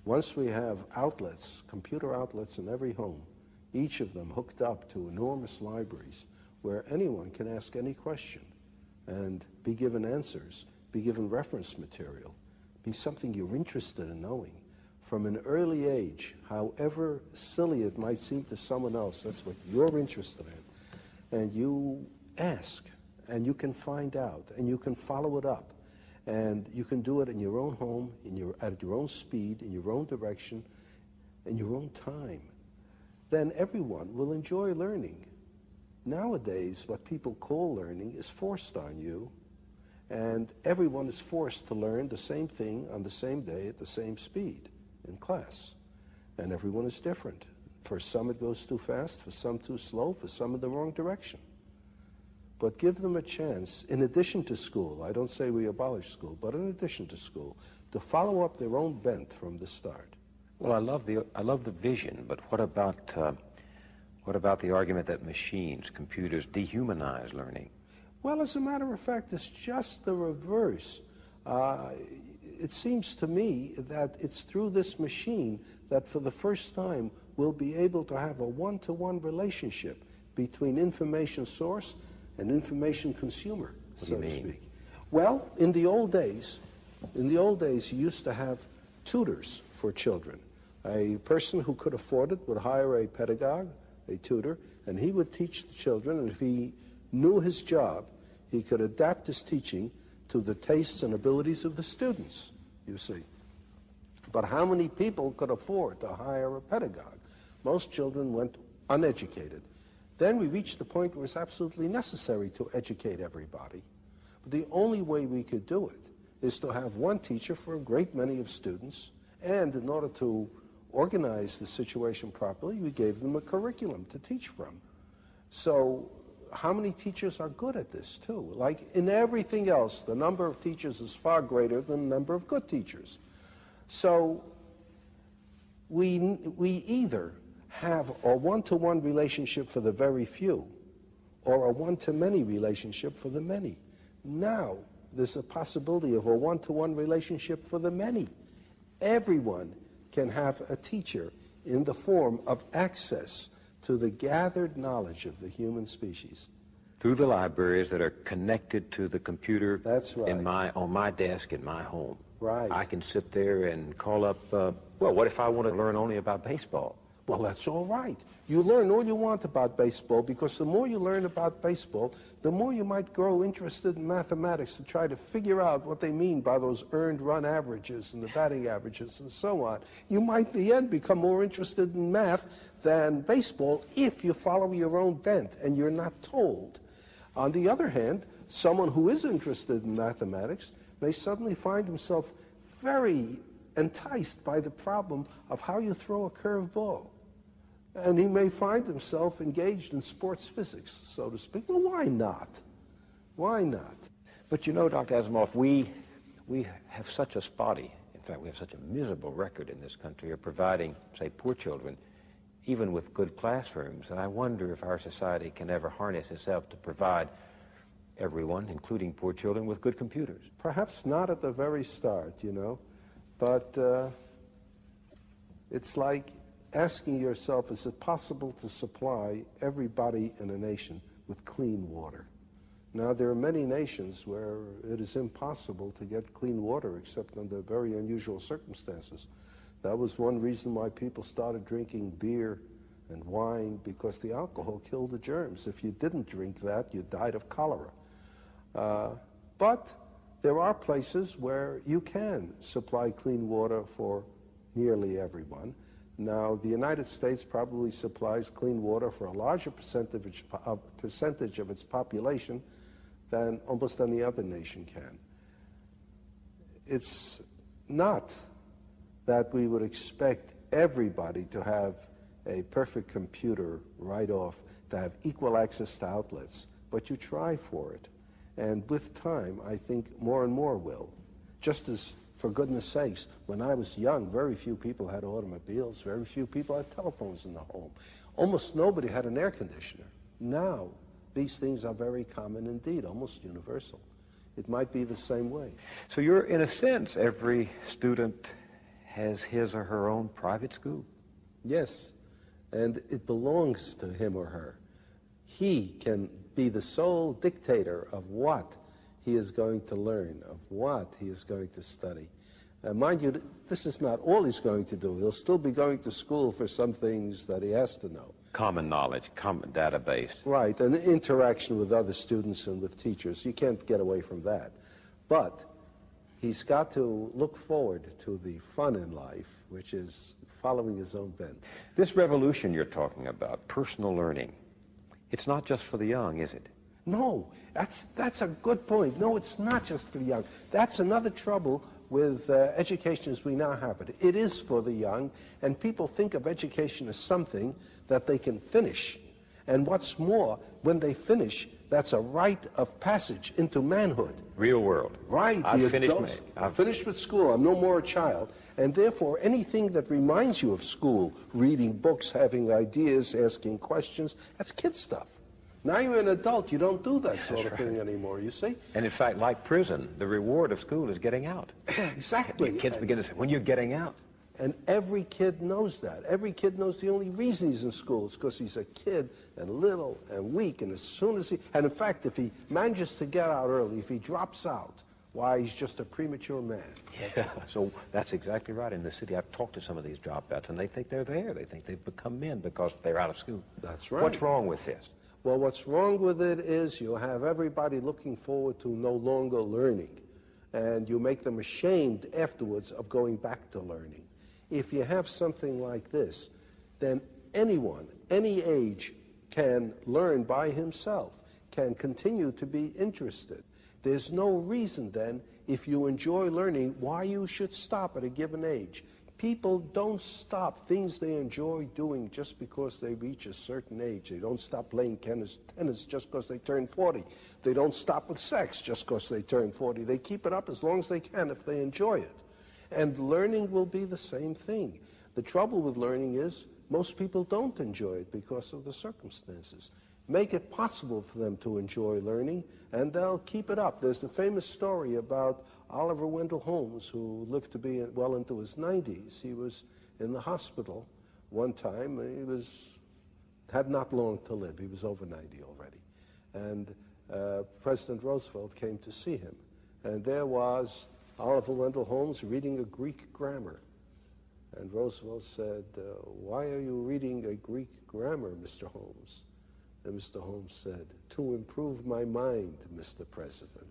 Once we have outlets, computer outlets in every home, each of them hooked up to enormous libraries where anyone can ask any question and be given answers, be given reference material, be something you're interested in knowing. From an early age, however silly it might seem to someone else, that's what you're interested in. And you ask, and you can find out, and you can follow it up. And you can do it in your own home, at your own speed, in your own direction, in your own time. Then everyone will enjoy learning. Nowadays, what people call learning is forced on you, and everyone is forced to learn the same thing on the same day at the same speed in class. And everyone is different. For some it goes too fast, for some too slow, for some in the wrong direction. But give them a chance, in addition to school, I don't say we abolish school, but in addition to school, to follow up their own bent from the start. Well, I love the vision, but what about the argument that machines, computers, dehumanize learning? Well, as a matter of fact, it's just the reverse. It seems to me that it's through this machine that for the first time we'll be able to have a one-to-one relationship between information source and information consumer, so to speak. Well, in the old days, you used to have tutors for children. A person who could afford it would hire a pedagogue, a tutor, and he would teach the children, and if he knew his job, he could adapt his teaching to the tastes and abilities of the students, you see. But how many people could afford to hire a pedagogue? Most children went uneducated. Then we reached the point where it's absolutely necessary to educate everybody. But the only way we could do it is to have one teacher for a great many of students, and in order to organize the situation properly, we gave them a curriculum to teach from. So how many teachers are good at this too? Like in everything else, the number of teachers is far greater than the number of good teachers. So we either have a one-to-one relationship for the very few or a one-to-many relationship for the many. Now there's a possibility of a one-to-one relationship for the many. Everyone can have a teacher in the form of access to the gathered knowledge of the human species. Through the libraries that are connected to the computer. That's right. On my desk in my home. Right. I can sit there and call up, well, what if I want to learn only about baseball? Well, that's all right. You learn all you want about baseball, because the more you learn about baseball, the more you might grow interested in mathematics to try to figure out what they mean by those earned run averages and the batting averages and so on. You might, in the end, become more interested in math than baseball if you follow your own bent and you're not told. On the other hand, someone who is interested in mathematics may suddenly find himself very enticed by the problem of how you throw a curved ball. And he may find himself engaged in sports physics, so to speak. Well, why not? Why not? But you know, Dr. Asimov, we have such a spotty, in fact, we have such a miserable record in this country of providing, say, poor children, even with good classrooms. And I wonder if our society can ever harness itself to provide everyone, including poor children, with good computers. Perhaps not at the very start, you know, but it's like asking yourself, is it possible to supply everybody in a nation with clean water? Now, there are many nations where it is impossible to get clean water except under very unusual circumstances. That was one reason why people started drinking beer and wine, because the alcohol killed the germs. If you didn't drink that, you died of cholera. But there are places where you can supply clean water for nearly everyone. Now, the United States probably supplies clean water for a larger percentage of its population than almost any other nation can. It's not that we would expect everybody to have a perfect computer right off, to have equal access to outlets, but you try for it. And with time, I think more and more will. Just as, for goodness sakes, when I was young, very few people had automobiles, very few people had telephones in the home. Almost nobody had an air conditioner. Now, these things are very common indeed, almost universal. It might be the same way. So you're, in a sense, every student has his or her own private school. Yes, and it belongs to him or her. He can be the sole dictator of what he is going to learn, of what he is going to study. Mind you, this is not all he's going to do. He'll still be going to school for some things that he has to know. Common knowledge, common database. Right, and interaction with other students and with teachers. You can't get away from that. But he's got to look forward to the fun in life, which is following his own bent. This revolution you're talking about, personal learning, it's not just for the young, is it? No, that's a good point. No, it's not just for the young. That's another trouble with education as we now have it. It is for the young, and people think of education as something that they can finish. And what's more, when they finish, that's a rite of passage into manhood. Real world. Right. I've finished with school. I'm no more a child. And therefore, anything that reminds you of school, reading books, having ideas, asking questions, that's kid stuff. Now you're an adult, you don't do that sort of thing anymore, you see? And in fact, like prison, the reward of school is getting out. Exactly. Kids begin to say, when you're getting out. And every kid knows that. Every kid knows the only reason he's in school is because he's a kid and little and weak, and as soon as and in fact, if he manages to get out early, if he drops out, why, he's just a premature man. Yeah. So that's exactly right. In the city, I've talked to some of these dropouts, and they think they're there. They think they've become men because they're out of school. That's right. What's wrong with this? Well, what's wrong with it is you have everybody looking forward to no longer learning, and you make them ashamed afterwards of going back to learning. If you have something like this, then anyone, any age, can learn by himself, can continue to be interested. There's no reason then, if you enjoy learning, why you should stop at a given age. People don't stop things they enjoy doing just because they reach a certain age. They don't stop playing tennis just because they turn 40. They don't stop with sex just because they turn 40. They keep it up as long as they can if they enjoy it. And learning will be the same thing. The trouble with learning is most people don't enjoy it because of the circumstances. Make it possible for them to enjoy learning, and they'll keep it up. There's the famous story about Oliver Wendell Holmes, who lived to be well into his 90s. He was in the hospital one time. He had not long to live. He was over 90 already. And President Roosevelt came to see him. And there was Oliver Wendell Holmes reading a Greek grammar. And Roosevelt said, "Why are you reading a Greek grammar, Mr. Holmes?" And Mr. Holmes said, "To improve my mind, Mr. President."